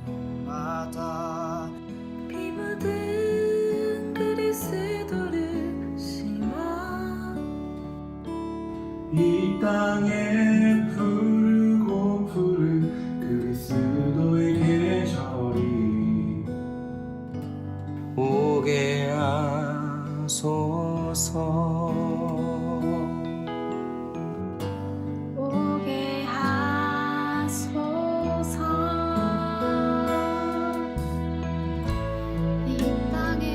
가슴마다 비 묻은 그리스도를 심어 이 땅에 푸르고 푸른 그리스도의 계절이 오게 하소서. 오게 하소서. 이 땅에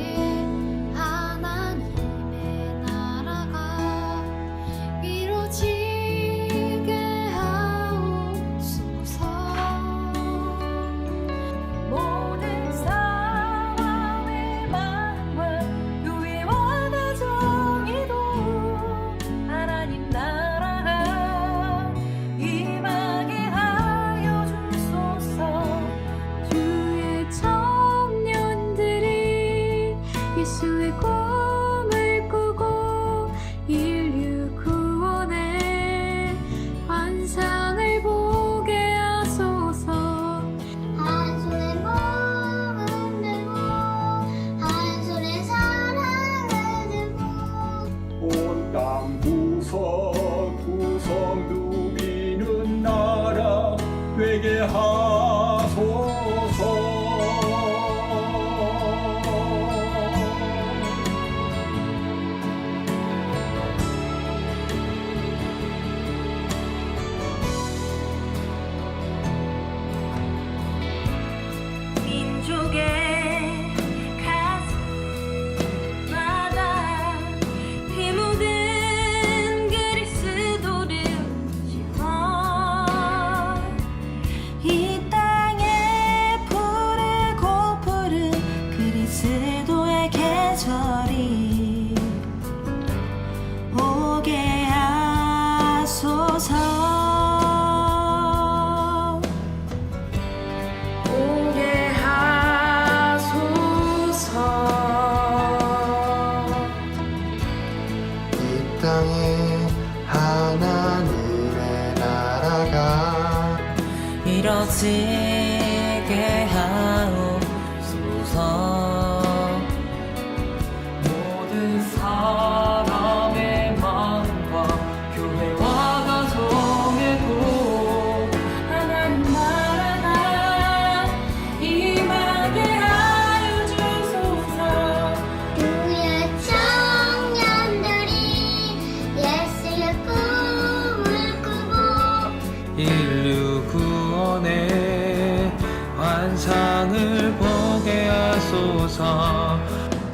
하나님의 나라가 이루어지게 하옵소서. 모든 사람의 마음과 교회와 가정에도 하나님 나라가 임하게 하여 주소서. 주의 청년들이 예수의 꿈을 꾸고 인류 구원의 환상을 보게 하소서. 한 손에 몸을 들고 한 손에 사랑을 들고 온 땅 구석구석 누비는 나라 되게 하소서. 민족의 가슴마다 피 묻은 그리스도를 심어 이 땅에 푸르고 푸른 그리스도의 계절이 오게 하소서. 오게 하소서. 이 땅에 하나님의 나라가 이뤄지게 하옵소서. 모든 사람의 마음과 교회와 가정에도 하나님 나라가 임하게 하여 주소서. 주의 청년들이 예수의 꿈을 꾸고 인류 구원의 환상을 보게 하소서.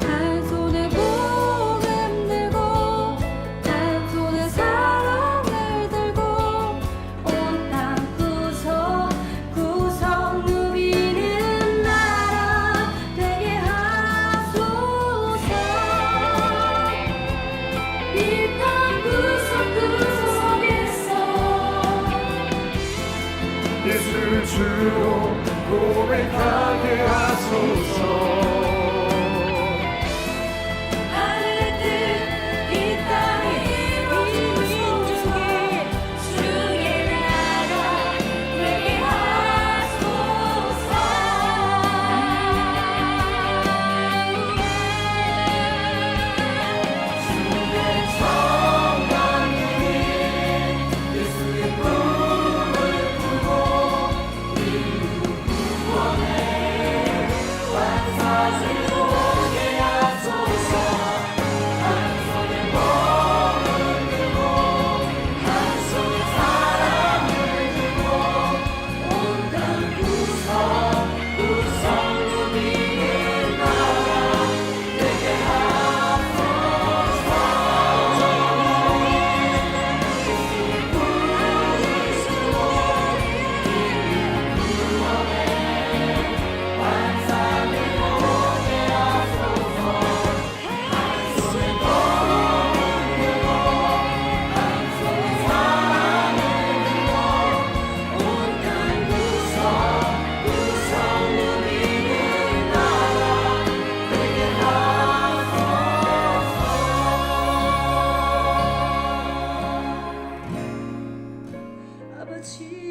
한 손에 복음 들고 한 손에 사랑을 들고 온 땅 구석구석 누비는 나라 되게 하소서. 이 땅 구석구석에서 예수를 주로 고백하게 하소서. 하늘의 뜻 이 땅에 이루어지게 주의 나라 되게 하소서. 주의 청년들이 예수의 꿈을 꾸고 인류 구원의 환상을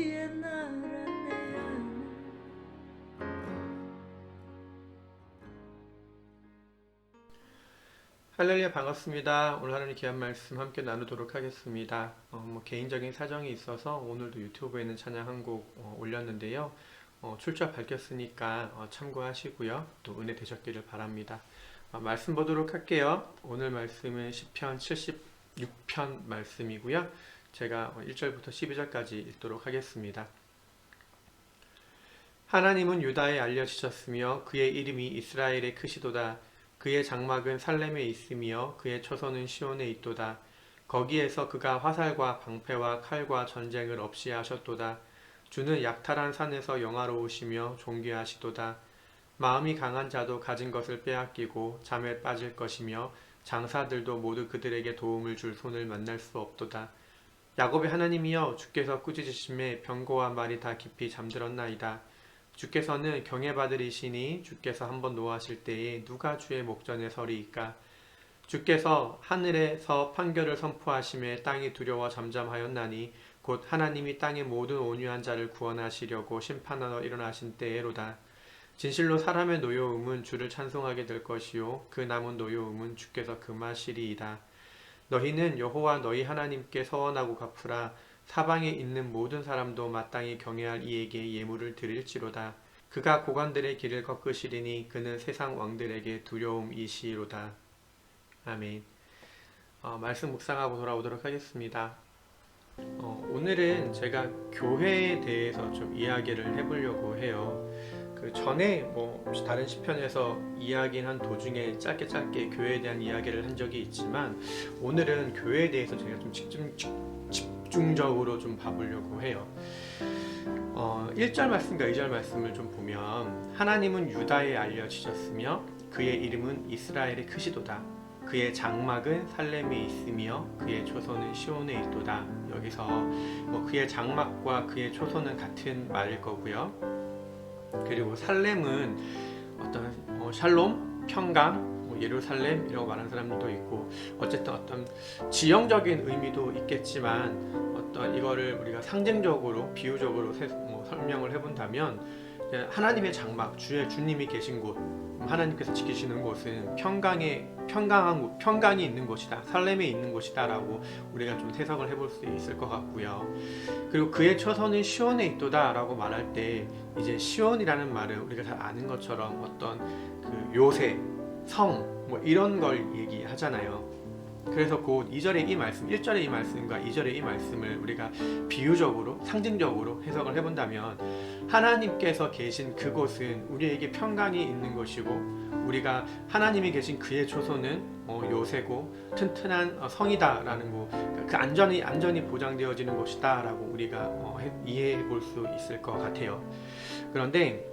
지혜 나라 내 안에 할렐루야, 반갑습니다. 오늘 하나님 귀한 말씀 함께 나누도록 하겠습니다. 개인적인 사정이 있어서 오늘도 유튜브에는 찬양 한 곡 올렸는데요. 출처 밝혔으니까 참고하시고요. 또 은혜 되셨기를 바랍니다. 말씀 보도록 할게요. 오늘 말씀은 시편 76편 말씀이고요. 제가 1절부터 12절까지 읽도록 하겠습니다. 하나님은 유다에 알려지셨으며 그의 이름이 이스라엘에 크시도다. 그의 장막은 살렘에 있으며 그의 초소는 시온에 있도다. 거기에서 그가 화살과 방패와 칼과 전쟁을 없이 하셨도다. 주는 약탈한 산에서 영화로우시며 존귀하시도다. 마음이 강한 자도 가진 것을 빼앗기고 잠에 빠질 것이며 장사들도 모두 그들에게 도움을 줄 손을 만날 수 없도다. 야곱의 하나님이여, 주께서 꾸짖으심에 병고와 말이 다 깊이 잠들었나이다. 주께서는 경외받으리시니 주께서 한번 노하실 때에 누가 주의 목전에 서리이까. 주께서 하늘에서 판결을 선포하심에 땅이 두려워 잠잠하였나니 곧 하나님이 땅의 모든 온유한 자를 구원하시려고 심판하러 일어나신 때에로다. 진실로 사람의 노여움은 주를 찬송하게 될 것이요 그 남은 노여움은 주께서 금하시리이다. 너희는 여호와 너희 하나님께 서원하고 갚으라. 사방에 있는 모든 사람도 마땅히 경외할 이에게 예물을 드릴지로다. 그가 고관들의 길을 꺾으시리니 그는 세상 왕들에게 두려움이시로다. 아멘. 말씀 묵상하고 돌아오도록 하겠습니다. 오늘은 제가 교회에 대해서 좀 이야기를 해보려고 해요. 그 전에 다른 시편에서 이야기한 도중에 짧게 교회에 대한 이야기를 한 적이 있지만, 오늘은 교회에 대해서 제가 좀 집중적으로 좀 봐보려고 해요. 1절 말씀과 2절 말씀을 좀 보면, 하나님은 유다에 알려지셨으며 그의 이름은 이스라엘에 크시도다. 그의 장막은 살렘에 있으며 그의 초소는 시온에 있도다. 여기서 그의 장막과 그의 초소는 같은 말일 거고요. 그리고 살렘은 어떤 샬롬, 평강, 예루살렘이라고 말하는 사람들도 있고, 어쨌든 어떤 지형적인 의미도 있겠지만, 어떤 이거를 우리가 상징적으로 비유적으로 설명을 해본다면, 하나님의 장막, 주님이 계신 곳, 하나님께서 지키시는 곳은 평강이 있는 곳이다, 살렘에 있는 곳이다 라고 우리가 좀 해석을 해볼 수 있을 것 같고요. 그리고 그의 처소는 시온에 있도다 라고 말할 때, 이제 시온이라는 말은 우리가 잘 아는 것처럼 어떤 그 요새, 성, 이런 걸 얘기하잖아요. 그래서 곧 2절의 이 말씀, 1절의 이 말씀과 2절의 이 말씀을 우리가 비유적으로, 상징적으로 해석을 해본다면, 하나님께서 계신 그곳은 우리에게 평강이 있는 것이고, 우리가 하나님이 계신 그의 초소는 요새고 튼튼한 성이다라는 거, 그 안전이 보장되어지는 곳이다라고 우리가 이해해 볼 수 있을 것 같아요. 그런데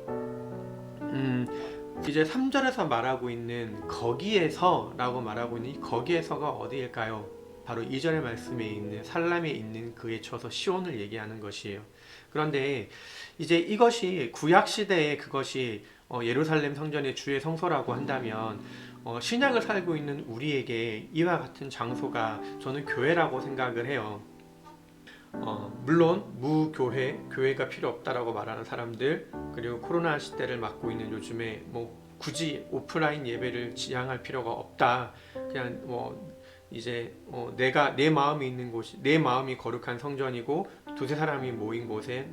이제 3절에서 말하고 있는 거기에서 라고 말하고 있는 이 거기에서가 어디일까요? 바로 2절의 말씀에 있는 살렘에 있는 그의 처소 시온을 얘기하는 것이에요. 그런데 이제 이것이 구약시대에 그것이 예루살렘 성전의 주의 성소라고 한다면, 신약을 살고 있는 우리에게 이와 같은 장소가 저는 교회라고 생각을 해요. 물론 교회가 필요 없다라고 말하는 사람들, 그리고 코로나 시대를 맞고 있는 요즘에 굳이 오프라인 예배를 지향할 필요가 없다, 그냥 이제 내가 내 마음이 있는 곳이, 내 마음이 거룩한 성전이고 두세 사람이 모인 곳에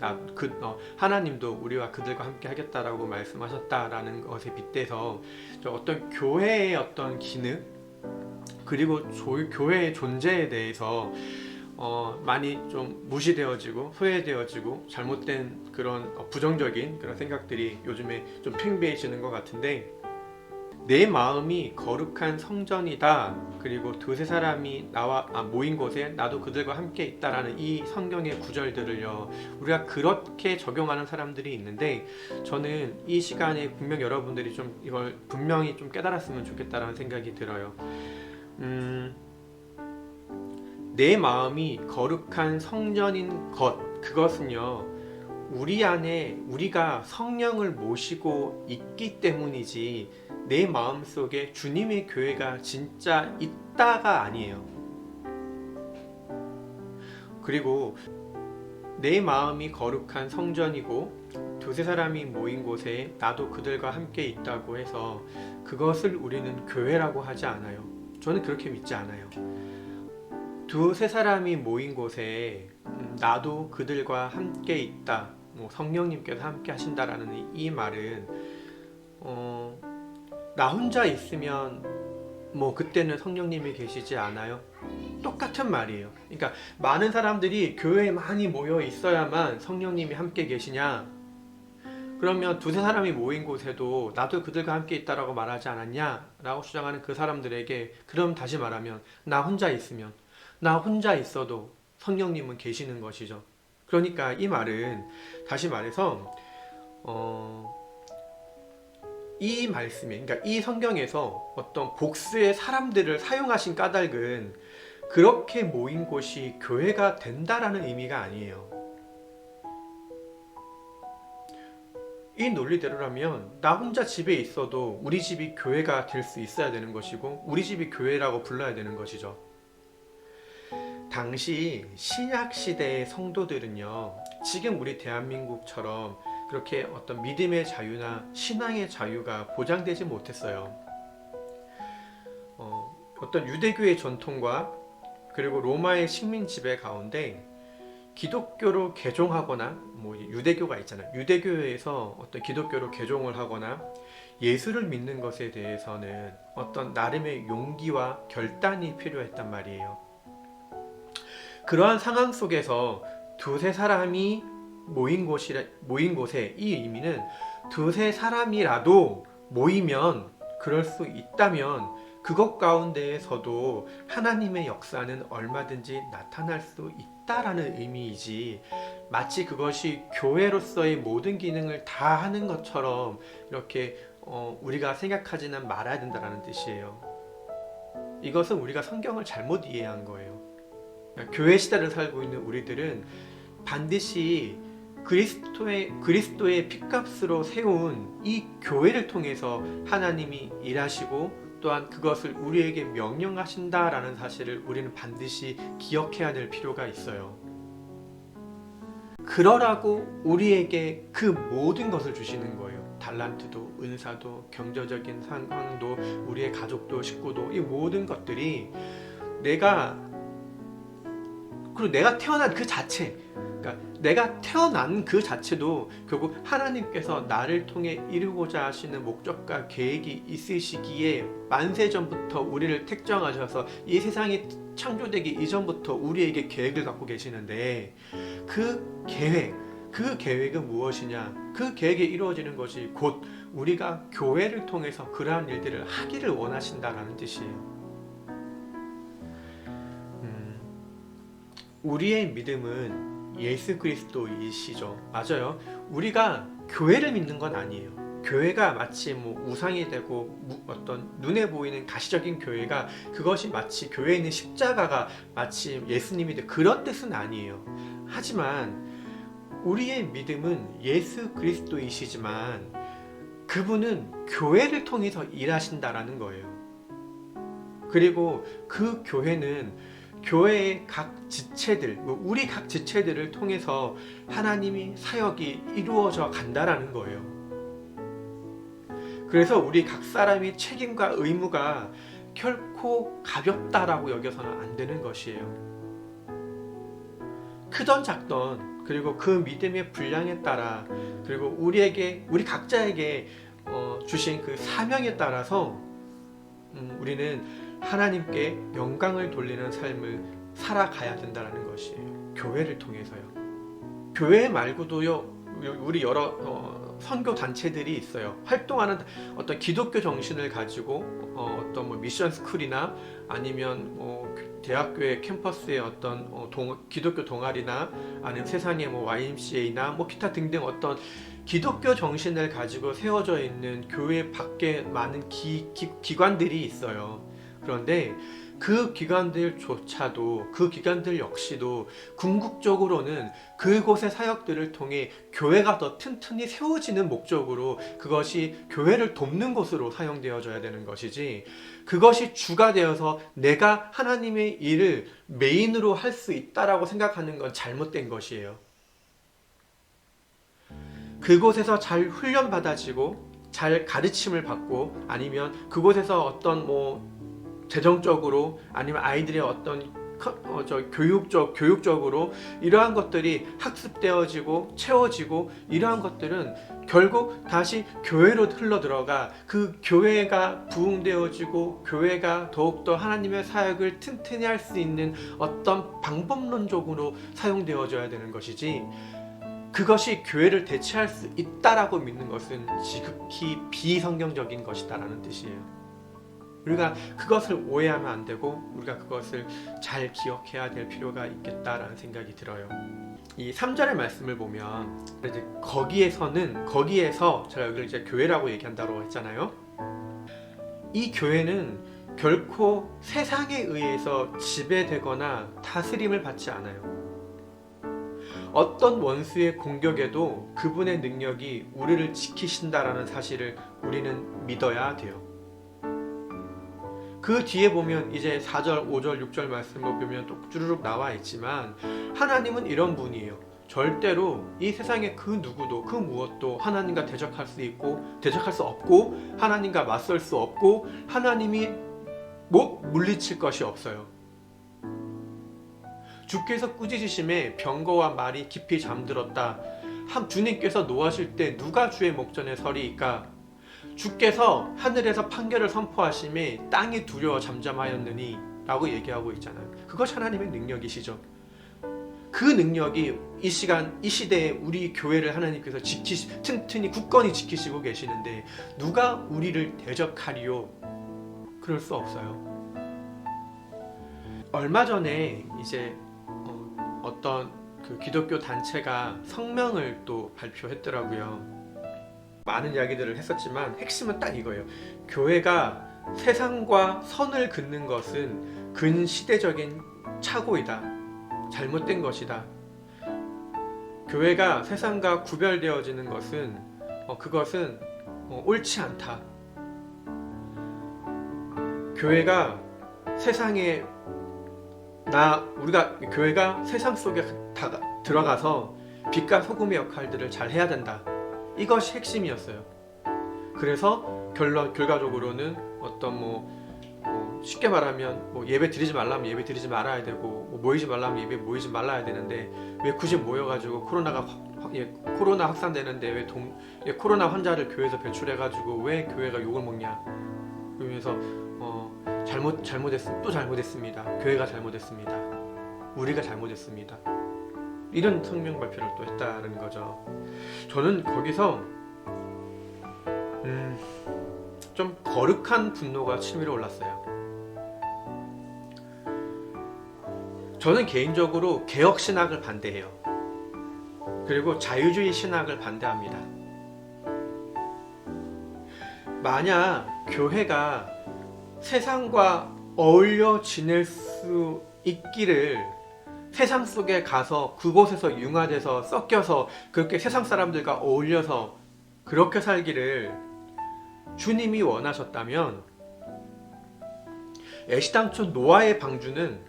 하나님도 우리와 그들과 함께 하겠다라고 말씀하셨다라는 것에 빗대서 어떤 교회의 어떤 기능, 그리고 교회의 존재에 대해서 많이 좀 무시되어지고 소외되어지고 잘못된 그런 부정적인 그런 생각들이 요즘에 좀 팽배해지는 것 같은데, 내 마음이 거룩한 성전이다, 그리고 두세 사람이 모인 곳에 나도 그들과 함께 있다라는 이 성경의 구절들을요, 우리가 그렇게 적용하는 사람들이 있는데, 저는 이 시간에 분명 여러분들이 좀 이걸 분명히 좀 깨달았으면 좋겠다라는 생각이 들어요. 내 마음이 거룩한 성전인 그것은요, 우리 안에 우리가 성령을 모시고 있기 때문이지, 내 마음속에 주님의 교회가 진짜 있다가 아니에요. 그리고 내 마음이 거룩한 성전이고 두세 사람이 모인 곳에 나도 그들과 함께 있다고 해서 그것을 우리는 교회라고 하지 않아요. 저는 그렇게 믿지 않아요. 두세 사람이 모인 곳에 나도 그들과 함께 있다, 성령님께서 함께 하신다라는 이 말은 나 혼자 있으면 그때는 성령님이 계시지 않아요? 똑같은 말이에요. 그러니까 많은 사람들이 교회에 많이 모여 있어야만 성령님이 함께 계시냐? 그러면 두세 사람이 모인 곳에도 나도 그들과 함께 있다라고 말하지 않았냐? 라고 주장하는 그 사람들에게, 그럼 다시 말하면 나 혼자 있어도 성령님은 계시는 것이죠. 그러니까 이 말은 다시 말해서 이 말씀에, 그러니까 이 성경에서 어떤 복수의 사람들을 사용하신 까닭은 그렇게 모인 곳이 교회가 된다라는 의미가 아니에요. 이 논리대로라면 나 혼자 집에 있어도 우리 집이 교회가 될 수 있어야 되는 것이고 우리 집이 교회라고 불러야 되는 것이죠. 당시 신약 시대의 성도들은요, 지금 우리 대한민국처럼 그렇게 어떤 믿음의 자유나 신앙의 자유가 보장되지 못했어요. 어떤 유대교의 전통과 그리고 로마의 식민 지배 가운데 기독교로 개종하거나 유대교가 있잖아요. 유대교에서 어떤 기독교로 개종을 하거나 예수를 믿는 것에 대해서는 어떤 나름의 용기와 결단이 필요했단 말이에요. 그러한 상황 속에서 두세 사람이 모인 곳에 이 의미는 두세 사람이라도 모이면 그럴 수 있다면 그것 가운데에서도 하나님의 역사는 얼마든지 나타날 수 있다라는 의미이지, 마치 그것이 교회로서의 모든 기능을 다 하는 것처럼 이렇게 우리가 생각하지는 말아야 된다는 뜻이에요. 이것은 우리가 성경을 잘못 이해한 거예요. 교회 시대를 살고 있는 우리들은 반드시 그리스도의 핏값으로 세운 이 교회를 통해서 하나님이 일하시고 또한 그것을 우리에게 명령하신다라는 사실을 우리는 반드시 기억해야 될 필요가 있어요. 그러라고 우리에게 그 모든 것을 주시는 거예요. 달란트도, 은사도, 경제적인 상황도, 우리의 가족도, 식구도, 이 모든 것들이 내가 태어난 그 자체, 그러니까 내가 태어난 그 자체도 결국 하나님께서 나를 통해 이루고자 하시는 목적과 계획이 있으시기에 만세전부터 우리를 택정하셔서 이 세상이 창조되기 이전부터 우리에게 계획을 갖고 계시는데, 그 계획은 무엇이냐? 그 계획이 이루어지는 것이 곧 우리가 교회를 통해서 그러한 일들을 하기를 원하신다라는 뜻이에요. 우리의 믿음은 예수 그리스도이시죠. 맞아요. 우리가 교회를 믿는 건 아니에요. 교회가 마치 우상이 되고 어떤 눈에 보이는 가시적인 교회가, 그것이 마치 교회에 있는 십자가가 마치 예수님이 되고 그런 뜻은 아니에요. 하지만 우리의 믿음은 예수 그리스도이시지만 그분은 교회를 통해서 일하신다라는 거예요. 그리고 그 교회는 교회의 각 지체들, 우리 각 지체들을 통해서 하나님이 사역이 이루어져 간다라는 거예요. 그래서 우리 각 사람의 책임과 의무가 결코 가볍다라고 여겨서는 안 되는 것이에요. 크던 작던, 그리고 그 믿음의 분량에 따라, 그리고 우리 각자에게 주신 그 사명에 따라서 우리는 하나님께 영광을 돌리는 삶을 살아가야 된다는 것이에요. 교회를 통해서요. 교회 말고도요, 우리 여러 선교 단체들이 있어요. 활동하는 어떤 기독교 정신을 가지고 어떤 미션 스쿨이나 아니면 대학교의 캠퍼스의 어떤 기독교 동아리나 아니면 세상의 YMCA나 기타 등등 어떤 기독교 정신을 가지고 세워져 있는 교회 밖에 많은 기관들이 있어요. 그런데 그 기관들 역시도 궁극적으로는 그곳의 사역들을 통해 교회가 더 튼튼히 세워지는 목적으로 그것이 교회를 돕는 것으로 사용되어져야 되는 것이지, 그것이 주가 되어서 내가 하나님의 일을 메인으로 할 수 있다라고 생각하는 건 잘못된 것이에요. 그곳에서 잘 훈련받아지고 잘 가르침을 받고 아니면 그곳에서 어떤 뭐 재정적으로 아니면 아이들의 어떤 교육적으로 이러한 것들이 학습되어지고 채워지고 이러한 것들은 결국 다시 교회로 흘러 들어가 그 교회가 부흥되어지고 교회가 더욱더 하나님의 사역을 튼튼히 할 수 있는 어떤 방법론적으로 사용되어져야 되는 것이지, 그것이 교회를 대체할 수 있다라고 믿는 것은 지극히 비성경적인 것이다라는 뜻이에요. 우리가 그것을 오해하면 안 되고 우리가 그것을 잘 기억해야 될 필요가 있겠다라는 생각이 들어요. 이 3절의 말씀을 보면 이제 거기에서 제가 여기를 이제 교회라고 얘기한다고 했잖아요. 이 교회는 결코 세상에 의해서 지배되거나 다스림을 받지 않아요. 어떤 원수의 공격에도 그분의 능력이 우리를 지키신다라는 사실을 우리는 믿어야 돼요. 그 뒤에 보면 이제 4절, 5절, 6절 말씀을 보면 또 주르륵 나와 있지만 하나님은 이런 분이에요. 절대로 이 세상의 그 누구도 그 무엇도 하나님과 대적할 수 없고 하나님과 맞설 수 없고 하나님이 못 물리칠 것이 없어요. 주께서 꾸짖으심에 병거와 말이 깊이 잠들었다. 주님께서 노하실 때 누가 주의 목전에 서리이까? 주께서 하늘에서 판결을 선포하심에 땅이 두려워 잠잠하였느니 라고 얘기하고 있잖아요. 그것이 하나님의 능력이시죠. 그 능력이 이 시간 이 시대에 우리 교회를 하나님께서 튼튼히 굳건히 지키시고 계시는데 누가 우리를 대적하리요? 그럴 수 없어요. 얼마 전에 이제 어떤 그 기독교 단체가 성명을 또 발표했더라고요. 많은 이야기들을 했었지만 핵심은 딱 이거예요. 교회가 세상과 선을 긋는 것은 근시대적인 착오이다. 잘못된 것이다. 교회가 세상과 구별되어지는 것은 그것은 옳지 않다. 교회가 교회가 세상 속에 들어가서 빛과 소금의 역할들을 잘 해야 된다. 이것이 핵심이었어요. 그래서 결과적으로는 쉽게 말하면 예배 드리지 말라면 예배 드리지 말아야 되고 모이지 말라면 예배 모이지 말아야 되는데 왜 굳이 모여가지고 코로나 확산되는데 왜 코로나 환자를 교회에서 배출해가지고 왜 교회가 욕을 먹냐 그러면서 잘못했습니다. 교회가 잘못했습니다. 우리가 잘못했습니다. 이런 성명 발표를 또 했다는 거죠. 저는 거기서 좀 거룩한 분노가 치밀어 올랐어요. 저는 개인적으로 개혁 신학을 반대해요. 그리고 자유주의 신학을 반대합니다. 만약 교회가 세상과 어울려 지낼 수 있기를 세상 속에 가서 그곳에서 융화돼서 섞여서 그렇게 세상 사람들과 어울려서 그렇게 살기를 주님이 원하셨다면 애시당초 노아의 방주는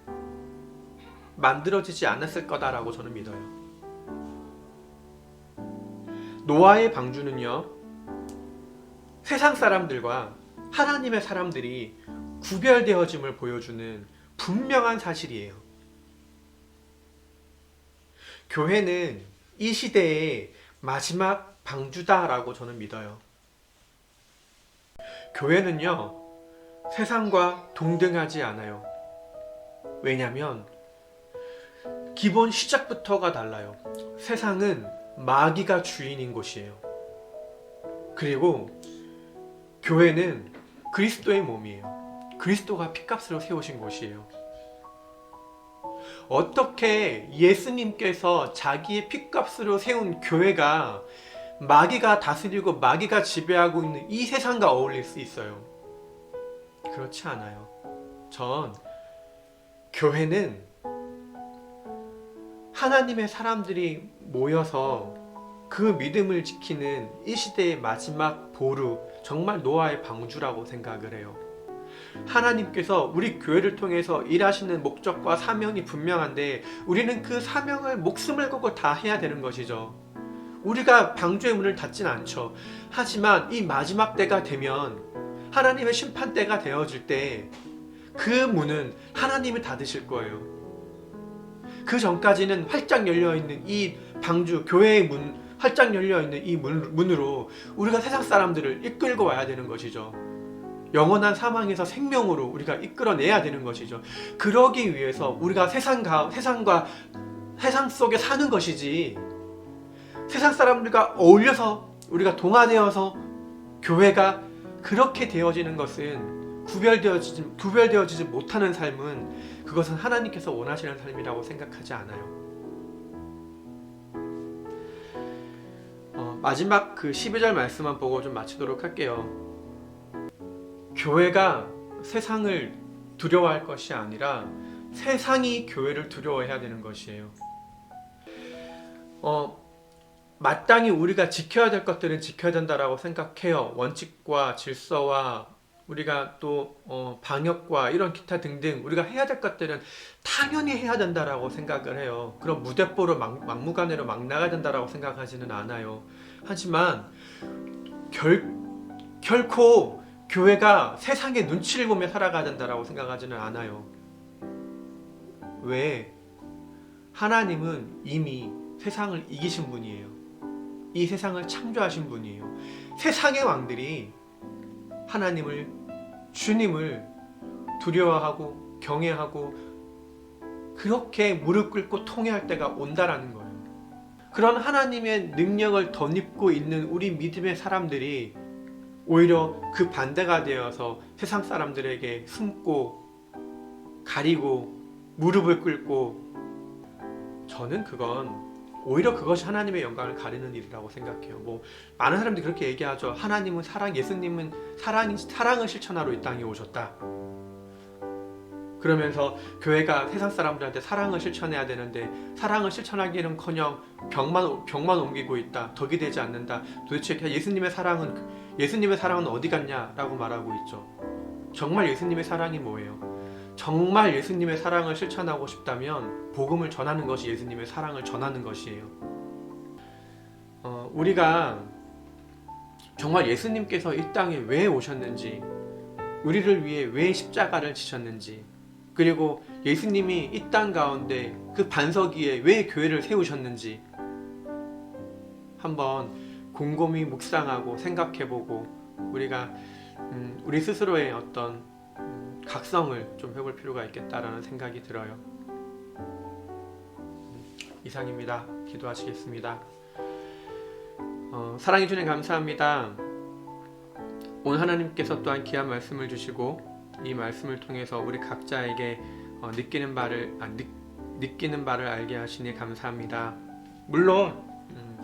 만들어지지 않았을 거다라고 저는 믿어요. 노아의 방주는요, 세상 사람들과 하나님의 사람들이 구별되어짐을 보여주는 분명한 사실이에요. 교회는 이 시대의 마지막 방주다라고 저는 믿어요. 교회는요, 세상과 동등하지 않아요. 왜냐하면 기본 시작부터가 달라요. 세상은 마귀가 주인인 곳이에요. 그리고 교회는 그리스도의 몸이에요. 그리스도가 핏값으로 세우신 곳이에요. 어떻게 예수님께서 자기의 핏값으로 세운 교회가 마귀가 다스리고 마귀가 지배하고 있는 이 세상과 어울릴 수 있어요? 그렇지 않아요. 전 교회는 하나님의 사람들이 모여서 그 믿음을 지키는 이 시대의 마지막 보루, 정말 노아의 방주라고 생각을 해요. 하나님께서 우리 교회를 통해서 일하시는 목적과 사명이 분명한데 우리는 그 사명을 목숨을 걸고 다 해야 되는 것이죠. 우리가 방주의 문을 닫지는 않죠. 하지만 이 마지막 때가 되면 하나님의 심판 때가 되어질 때 그 문은 하나님이 닫으실 거예요. 그 전까지는 활짝 열려있는 이 방주, 교회의 문, 활짝 열려있는 이 문으로 우리가 세상 사람들을 이끌고 와야 되는 것이죠. 영원한 사망에서 생명으로 우리가 이끌어내야 되는 것이죠. 그러기 위해서 우리가 세상 속에 사는 것이지, 세상 사람들과 어울려서 우리가 동화되어서 교회가 그렇게 되어지는 것은 구별되어지지 못하는 삶은, 그것은 하나님께서 원하시는 삶이라고 생각하지 않아요. 마지막 그 12절 말씀만 보고 좀 마치도록 할게요. 교회가 세상을 두려워할 것이 아니라 세상이 교회를 두려워해야 되는 것이에요. 마땅히 우리가 지켜야 될 것들은 지켜야 된다라고 생각해요. 원칙과 질서와 우리가 또 방역과 이런 기타 등등 우리가 해야 될 것들은 당연히 해야 된다라고 생각을 해요. 그럼 무대뽀로 막무가내로 막 나가야 된다라고 생각하지는 않아요. 하지만 결코 교회가 세상의 눈치를 보며 살아가야 된다라고 생각하지는 않아요. 왜? 하나님은 이미 세상을 이기신 분이에요. 이 세상을 창조하신 분이에요. 세상의 왕들이 하나님을, 주님을 두려워하고 경외하고 그렇게 무릎 꿇고 통회할 때가 온다라는 거예요. 그런 하나님의 능력을 덧입고 있는 우리 믿음의 사람들이 오히려 그 반대가 되어서 세상 사람들에게 숨고 가리고 무릎을 꿇고, 저는 오히려 그것이 하나님의 영광을 가리는 일이라고 생각해요. 많은 사람들이 그렇게 얘기하죠. 하나님은 사랑, 예수님은 사랑을 실천하러 이 땅에 오셨다. 그러면서 교회가 세상 사람들한테 사랑을 실천해야 되는데 사랑을 실천하기는커녕 벽만 옮기고 있다. 덕이 되지 않는다. 도대체 예수님의 사랑은 어디 갔냐라고 말하고 있죠. 정말 예수님의 사랑이 뭐예요? 정말 예수님의 사랑을 실천하고 싶다면 복음을 전하는 것이 예수님의 사랑을 전하는 것이에요. 우리가 정말 예수님께서 이 땅에 왜 오셨는지, 우리를 위해 왜 십자가를 지셨는지, 그리고 예수님이 이 땅 가운데 그 반석 위에 왜 교회를 세우셨는지 한번 곰곰이 묵상하고 생각해보고 우리가 우리 스스로의 어떤 각성을 좀 해볼 필요가 있겠다라는 생각이 들어요. 이상입니다. 기도하시겠습니다. 사랑해 주님 감사합니다. 오늘 하나님께서 또한 귀한 말씀을 주시고 이 말씀을 통해서 우리 각자에게 느끼는 바를 알게 하시니 감사합니다. 물론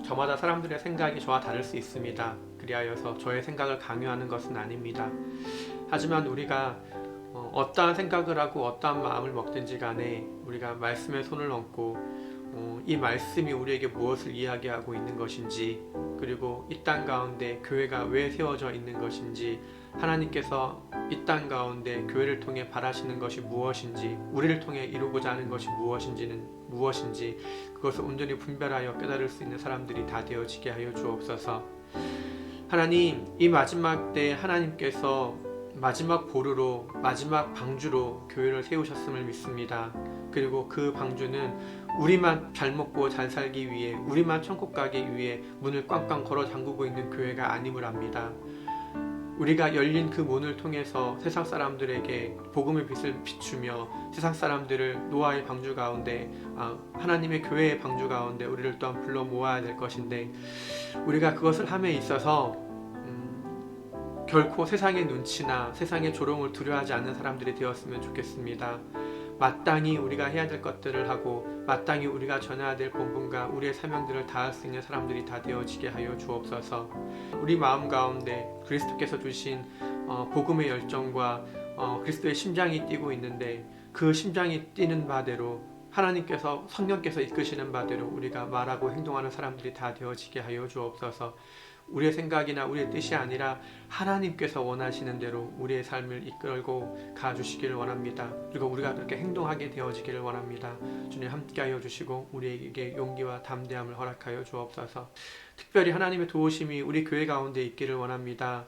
저마다 사람들의 생각이 저와 다를 수 있습니다. 그리하여서 저의 생각을 강요하는 것은 아닙니다. 하지만 우리가 어떠한 생각을 하고 어떠한 마음을 먹든지 간에 우리가 말씀에 손을 얹고 이 말씀이 우리에게 무엇을 이야기하고 있는 것인지, 그리고 이 땅 가운데 교회가 왜 세워져 있는 것인지, 하나님께서 이 땅 가운데 교회를 통해 바라시는 것이 무엇인지, 우리를 통해 이루고자 하는 것이 무엇인지 그것을 온전히 분별하여 깨달을 수 있는 사람들이 다 되어지게 하여 주옵소서. 하나님, 이 마지막 때 하나님께서 마지막 보루로, 마지막 방주로 교회를 세우셨음을 믿습니다. 그리고 그 방주는 우리만 잘 먹고 잘 살기 위해, 우리만 천국 가기 위해 문을 꽝꽝 걸어 잠그고 있는 교회가 아님을 압니다. 우리가 열린 그 문을 통해서 세상 사람들에게 복음의 빛을 비추며 세상 사람들을 노아의 방주 가운데, 하나님의 교회의 방주 가운데 우리를 또한 불러 모아야 될 것인데, 우리가 그것을 함에 있어서 결코 세상의 눈치나 세상의 조롱을 두려워하지 않는 사람들이 되었으면 좋겠습니다. 마땅히 우리가 해야 될 것들을 하고 마땅히 우리가 전해야 될 본분과 우리의 사명들을 다할 수 있는 사람들이 다 되어지게 하여 주옵소서. 우리 마음 가운데 그리스도께서 주신 복음의 열정과 그리스도의 심장이 뛰고 있는데 그 심장이 뛰는 바대로 하나님께서 성령께서 이끄시는 바대로 우리가 말하고 행동하는 사람들이 다 되어지게 하여 주옵소서. 우리의 생각이나 우리의 뜻이 아니라 하나님께서 원하시는 대로 우리의 삶을 이끌고 가주시기를 원합니다. 그리고 우리가 그렇게 행동하게 되어지기를 원합니다. 주님 함께하여 주시고 우리에게 용기와 담대함을 허락하여 주옵소서. 특별히 하나님의 도우심이 우리 교회 가운데 있기를 원합니다.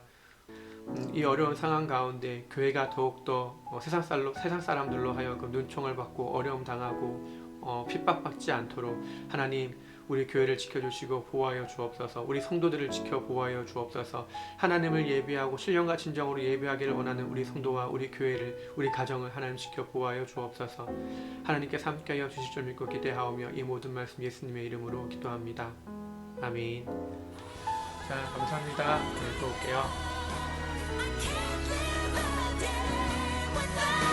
이 어려운 상황 가운데 교회가 더욱더 세상 사람들로 하여금 눈총을 받고 어려움 당하고 핍박받지 않도록 하나님 우리 교회를 지켜주시고 보호하여 주옵소서. 우리 성도들을 지켜 보호하여 주옵소서. 하나님을 예배하고 신령과 진정으로 예배하기를 원하는 우리 성도와 우리 교회를, 우리 가정을 하나님 지켜 보호하여 주옵소서. 하나님께서 함께하여 주실 줄 믿고 기대하오며 이 모든 말씀 예수님의 이름으로 기도합니다. 아멘. 자, 감사합니다. 네, 또 올게요. I can't live a day without